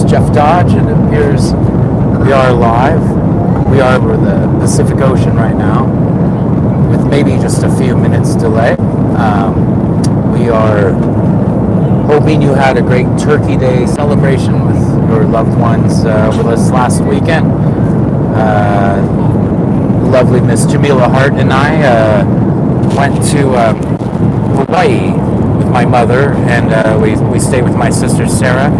Jeff Dodge, and it appears we are live. We are over the Pacific Ocean right now, with maybe just a few minutes delay. We are hoping you had a great Turkey Day celebration with your loved ones over this last weekend. Lovely Miss Jemila Hart and I went to Hawaii with my mother, and we stayed with my sister Sarah.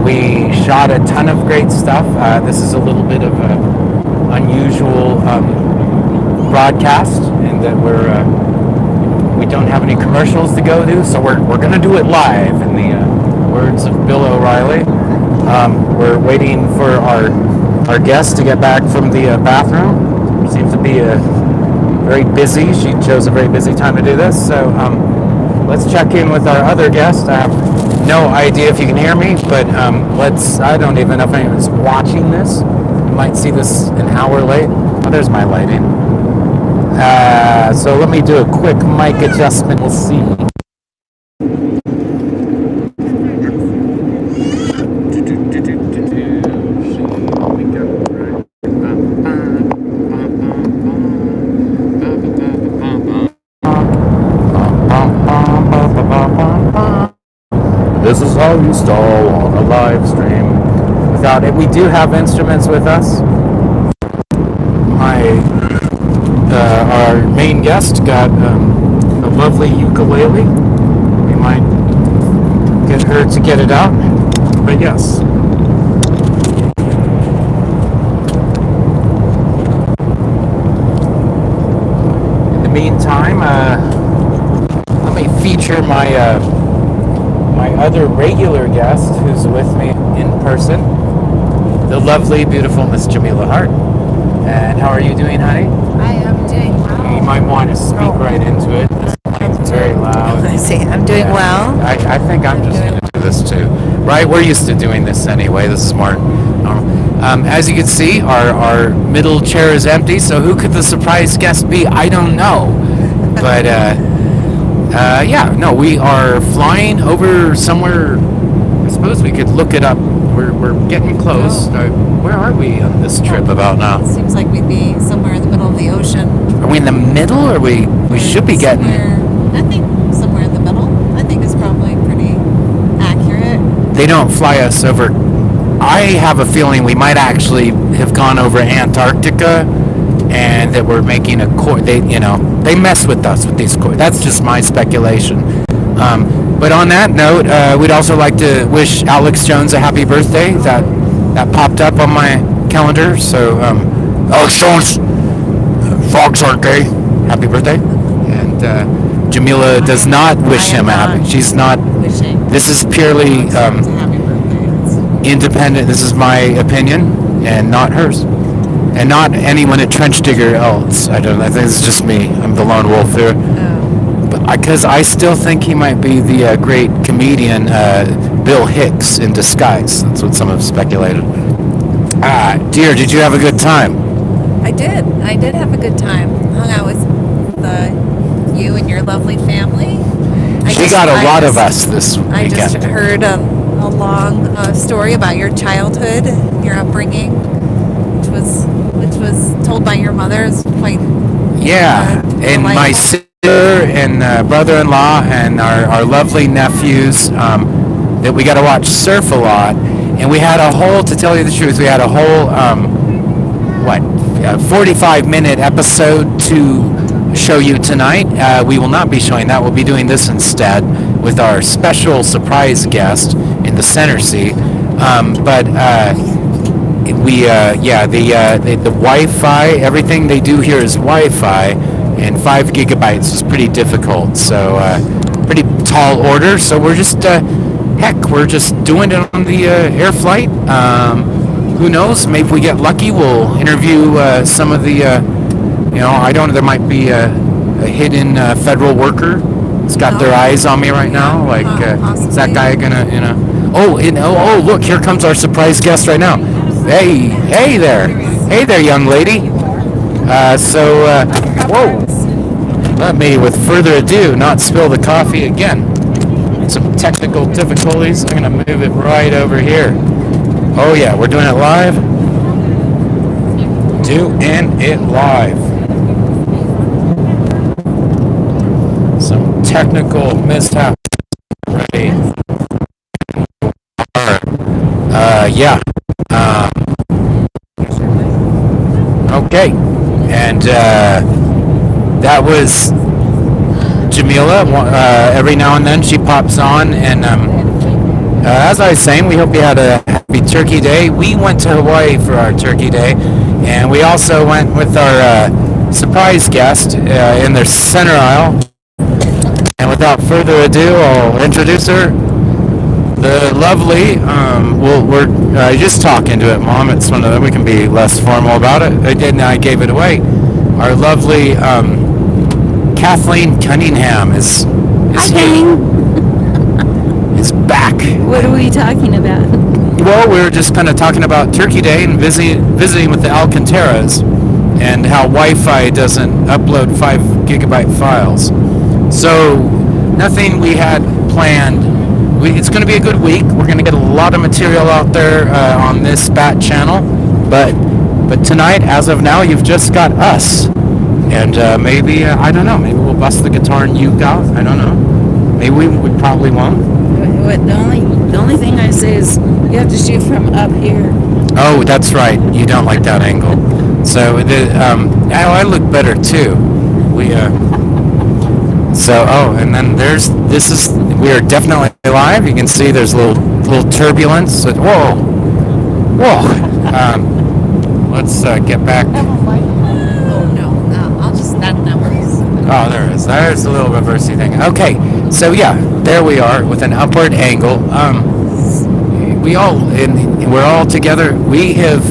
We shot a ton of great stuff. This is a little bit of an unusual broadcast in that we don't have any commercials to go to, so we're going to do it live in the words of Bill O'Reilly. We're waiting for our guest to get back from the bathroom. Seems to be very busy. She chose a very busy time to do this, so let's check in with our other guest. I have no idea if you can hear me, but I don't even know if anyone's watching this. You might see this an hour late. Oh, there's my lighting. So let me do a quick mic adjustment. We'll see. This is how you stall on a live stream without it. We do have instruments with us. Our main guest got a lovely ukulele. We might get her to get it out, but yes. In the meantime, let me feature my other regular guest who's with me in person, the lovely, beautiful Miss Jemila Hart. And how are you doing, honey? I am doing well. You might want to speak right into it. It's very loud. I see. I'm doing well. I think I'm just going to do this too. Right? We're used to doing this anyway. This is more normal. As you can see, our middle chair is empty, so who could the surprise guest be? I don't know. But, we are flying over somewhere. I suppose we could look it up. We're getting close. Where are we on this trip about now? It seems like we'd be somewhere in the middle of the ocean. Are we in the middle, or we should be getting... I think somewhere in the middle. I think is probably pretty accurate. They don't fly us over... I have a feeling we might actually have gone over Antarctica, and that we're making a course. They mess with us with these courses. That's just my speculation. But on that note, we'd also like to wish Alex Jones a happy birthday. That popped up on my calendar. So, Alex Jones, frogs aren't gay. Happy birthday. And Jemila does not wish him a happy. She's not wishing. This is purely independent. This is my opinion and not hers. And not anyone at Trench Digger else. I think it's just me. I'm the lone wolf here. Because I still think he might be the great comedian Bill Hicks in disguise. That's what some have speculated. Dear, did you have a good time? I did have a good time. Hung out with you and your lovely family. She got a lot of us this weekend. I just heard a long story about your childhood, your upbringing, which was told by your mother. Is quite and my sister and brother-in-law and our lovely nephews that we got to watch surf a lot, and we had to tell you the truth, we had a whole 45-minute episode to show you tonight. We will not be showing that. We'll be doing this instead with our special surprise guest in the center seat. The Wi-Fi, everything they do here is Wi-Fi, and 5 gigabytes is pretty difficult, so pretty tall order. So we're just we're just doing it on the air flight. Who knows? Maybe if we get lucky, we'll interview some of the I don't know. There might be a hidden federal worker that's got their eyes on me right now. Like, is that guy gonna Oh, look! Here comes our surprise guest right now. Hey there, young lady. Whoa. Let me, with further ado, not spill the coffee again. Some technical difficulties. I'm going to move it right over here. Oh yeah, we're doing it live. Doing it live. Some technical mishaps. Ready. Yeah. Okay. And that was Jemila. Every now and then she pops on, and as I was saying, we hope you had a happy Turkey Day. We went to Hawaii for our Turkey Day, and we also went with our surprise guest in their center aisle. And without further ado, I'll introduce her. The lovely, we're just talk into it, Mom. It's one of them. We can be less formal about it. I gave it away. Our lovely Kathleen Cunningham is here. Is back. What are we talking about? Well, we were just kind of talking about Turkey Day and visiting with the Alcantaras and how Wi-Fi doesn't upload 5 gigabyte files. So nothing we had planned. It's going to be a good week. We're going to get a lot of material out there on this Bat channel. But tonight, as of now, you've just got us. And maybe, I don't know, maybe we'll bust the guitar and you out. I don't know. Maybe we probably won't. The only thing I say is you have to shoot from up here. Oh, that's right. You don't like that angle. So I look better too. And then we are definitely live. You can see there's a little turbulence. Whoa. Let's get back. Oh no, I'll just that works. Oh, there it is. There's a little reversey thing. Okay, so yeah, there we are with an upward angle. We're all together. We have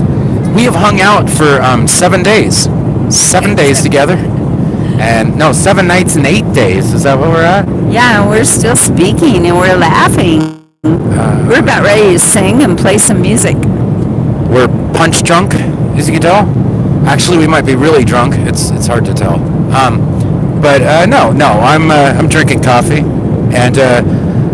hung out for 7 days. 7 days together. And no, 7 nights and 8 days. Is that what we're at? Yeah, and we're still speaking and we're laughing. We're about ready to sing and play some music. We're punch drunk, as you can tell. Actually, we might be really drunk. It's hard to tell. But I'm drinking coffee. And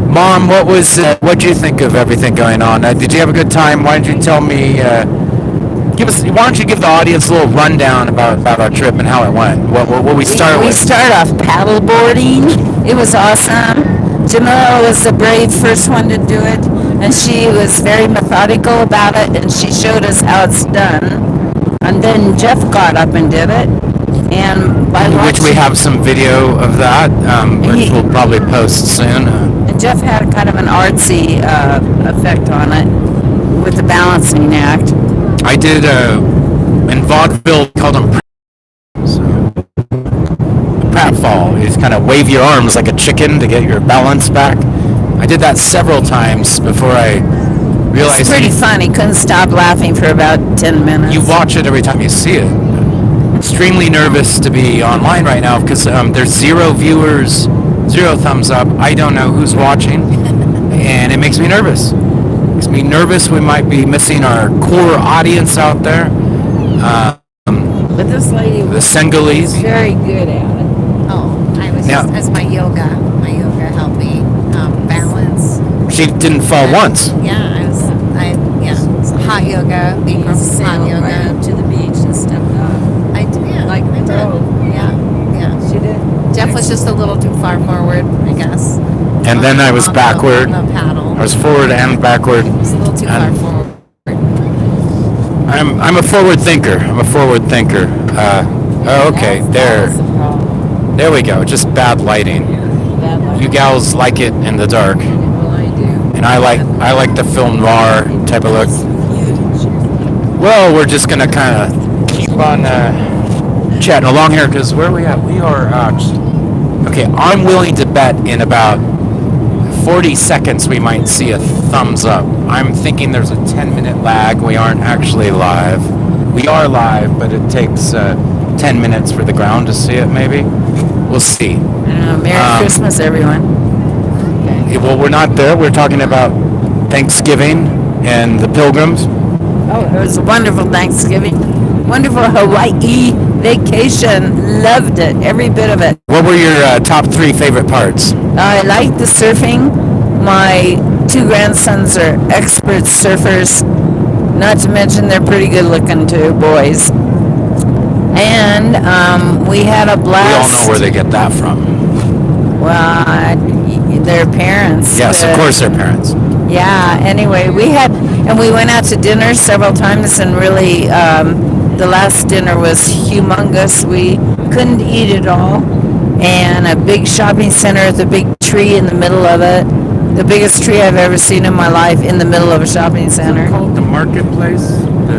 Mom, what'd you think of everything going on? Did you have a good time? Why don't you tell me? Why don't you give the audience a little rundown about our trip and how it went? What we start with? We started off paddle boarding. It was awesome. Jamila was the brave first one to do it, and she was very methodical about it, and she showed us how it's done. And then Jeff got up and did it. And which we have some video of that, which we'll probably post soon. And Jeff had kind of an artsy effect on it with the balancing act. I did in vaudeville called them pratfall. You just kind of wave your arms like a chicken to get your balance back. I did that several times before I realized. It's pretty funny. Couldn't stop laughing for about 10 minutes. You watch it every time you see it. Extremely nervous to be online right now because there's 0 viewers, 0 thumbs up. I don't know who's watching, and it makes me nervous. We might be missing our core audience out there. But this lady The was Senegalese. very good at it. Oh, I was just as my yoga helped me balance. She didn't fall once. Yeah, it's hot yoga, Bikram hot Sailed yoga. right up to the beach and stepped off. I did. Like I did. pro. Yeah. She did. Jeff was just a little too far forward, I guess. And then I was backward. On the paddle. I was forward and backward. It was a little too far forward. I'm a forward thinker. Okay, there we go. Just bad lighting. Bad luck. You gals like it in the dark, Well, I do. and I like the film noir type of look. Well, we're just gonna kind of keep on chatting along here because where are we at? We are okay. I'm willing to bet in about 40 seconds we might see a thumbs up. I'm thinking there's a 10-minute lag. We aren't actually live. We are live, but it takes 10 minutes for the ground to see it. Maybe we'll see. Merry Christmas, everyone. Well, we're not there. We're talking about Thanksgiving and the Pilgrims. Oh, it was a wonderful Thanksgiving. Wonderful Hawaii vacation. Loved it. Every bit of it. What were your top 3 favorite parts? I like the surfing. My 2 grandsons are expert surfers. Not to mention they're pretty good looking too, boys. And we had a We all blast. know where they get that from. Well, their parents. Yes, of course, their parents. Yeah. Anyway, we went out to dinner several times, and really, the last dinner was humongous. We couldn't eat it all, and a big shopping center with a big tree in the middle of it. The biggest tree I've ever seen in my life in the middle of a shopping center. Called the marketplace.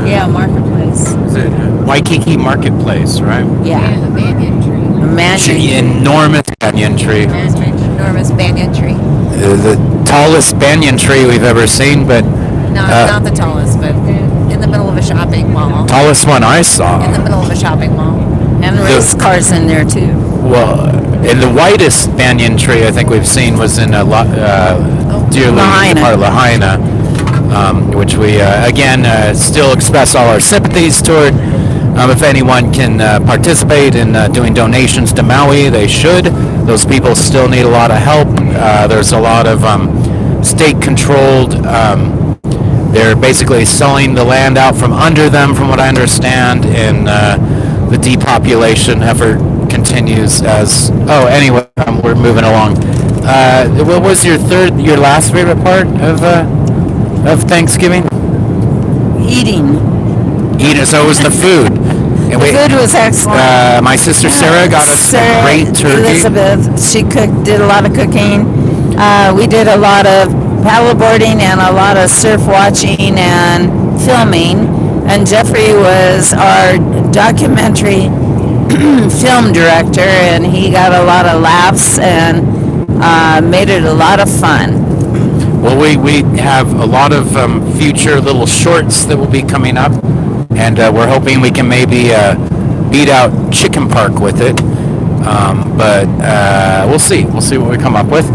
Yeah, marketplace. Is it Waikiki Marketplace, right? Yeah. The banyan tree. A mansion. Enormous banyan tree. Enormous banyan tree. The tallest banyan tree we've ever seen, but Not the tallest, but in the middle of a shopping mall. tallest one I saw. In the middle of a shopping mall. And race cars in there too. Well, and the widest banyan tree I think we've seen was in dearly Lahaina. part of Lahaina, which we again still express all our sympathies toward. If anyone can participate in doing donations to Maui, they should. Those people still need a lot of help. There's a lot of state-controlled. They're basically selling the land out from under them, from what I understand, and the depopulation effort continues as. Oh, anyway, we're moving along. What was your last favorite part of Thanksgiving? Eating. Eating. So it was the food. And The food was excellent. my sister Sarah got us a great turkey. Elizabeth, she did a lot of cooking. We did a lot of paddleboarding and a lot of surf watching and filming. And Jeffrey was our documentary film director, and he got a lot of laughs and made it a lot of fun. Well, we have a lot of future little shorts that will be coming up, and we're hoping we can maybe beat out Chicken Park with it. But we'll see. We'll see what we come up with.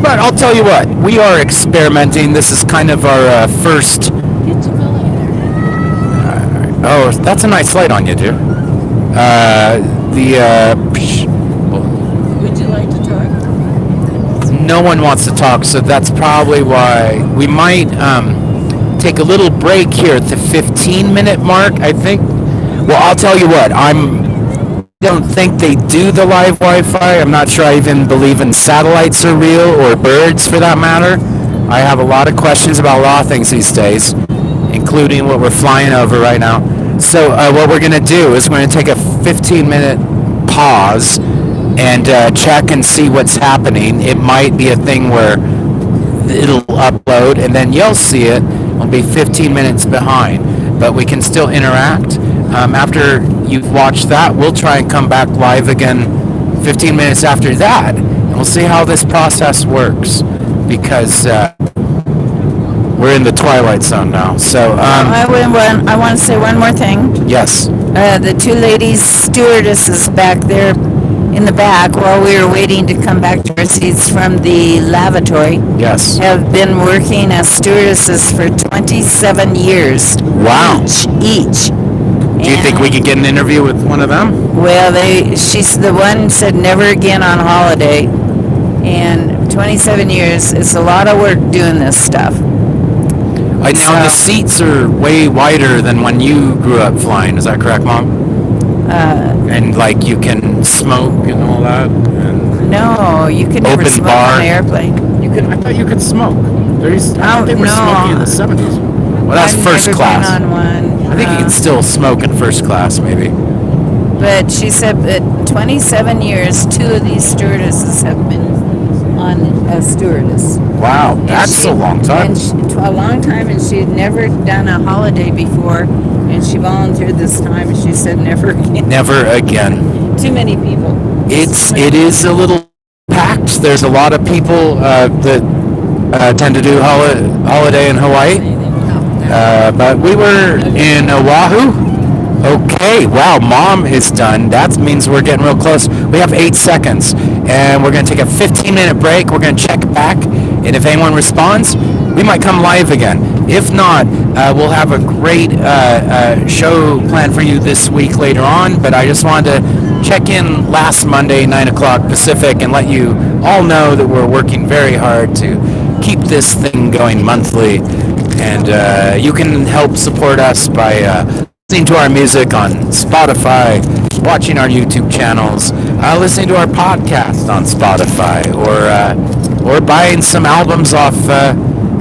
But I'll tell you what, we are experimenting. This is kind of our first. Oh, that's a nice light on you, dude. Would you like to talk? No one wants to talk, so that's probably why we might take a little break here at the 15-minute mark, I think. Well, I'll tell you what, I don't think they do the live Wi-Fi. I'm not sure I even believe in satellites are real, or birds for that matter. I have a lot of questions about a lot of things these days, including what we're flying over right now. So what we're going to do is we're going to take a 15-minute pause and check and see what's happening. It might be a thing where it'll upload and then you'll see it. It'll be 15 minutes behind, but we can still interact. After you've watched that, we'll try and come back live again 15 minutes after that, and we'll see how this process works, because we're in the twilight zone now. So I want to say one more thing. yes. The two ladies stewardesses back there in the back, while we were waiting to come back to our seats from the lavatory, Yes. have been working as stewardesses for 27 years. Wow. Each. Do you think we could get an interview with one of them? Well, the one said never again on holiday. And 27 years, it's a lot of work doing this stuff. Now the seats are way wider than when you grew up flying. Is that correct, Mom? And like you can smoke and all that. And No, you could never Open smoke bar. on an airplane. you could. I thought you could smoke. I thought they were no. smoking in the 70s. Well, that's I've first never class. been on one. I think you can still smoke in first class, maybe. But she said that 27 years, two of these stewardesses have been on as stewardess. Wow, that's a long time. A long time, and she had never done a holiday before, and she volunteered this time, and she said never again. Never again. Too many people. It is a little packed. There's a lot of people that tend to do holiday in Hawaii. But we were in Oahu. Okay, wow, Mom is done. That means we're getting real close. We have 8 seconds, and we're going to take a 15-minute break. We're going to check back, and if anyone responds, we might come live again. If not, we'll have a great show planned for you this week later on, but I just wanted to check in last Monday, 9 o'clock Pacific, and let you all know that we're working very hard to keep this thing going monthly. And you can help support us by listening to our music on Spotify, watching our YouTube channels, listening to our podcast on Spotify, or buying some albums off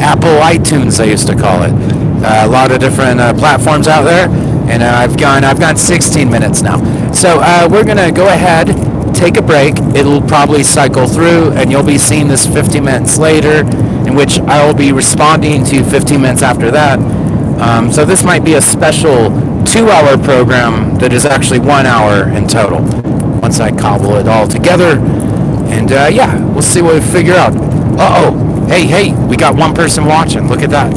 Apple iTunes, they used to call it. A lot of different platforms out there, and I've gone 16 minutes now. So we're gonna go ahead, take a break. It'll probably cycle through, and you'll be seeing this 50 minutes later, in which I will be responding to 15 minutes after that. So this might be a special 2-hour program that is actually 1 hour in total, once I cobble it all together. And yeah, we'll see what we figure out. Uh-oh. Hey, we got one person watching. Look at that.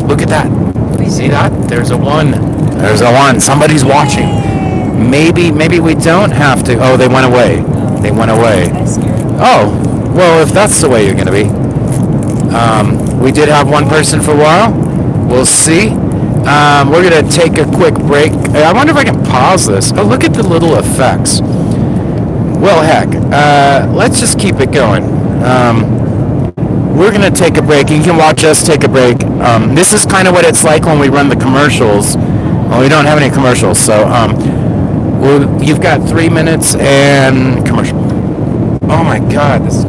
See that? There's a one. Somebody's watching. Maybe we don't have to. Oh, they went away. Oh, well, if that's the way you're going to be. We did have one person for a while. We'll see. We're going to take a quick break. I wonder if I can pause this. Oh, look at the little effects. Well, heck, let's just keep it going. We're going to take a break. You can watch us take a break. This is kind of what it's like when we run the commercials. Well, we don't have any commercials, so you've got 3 minutes and commercial. Oh my God, this is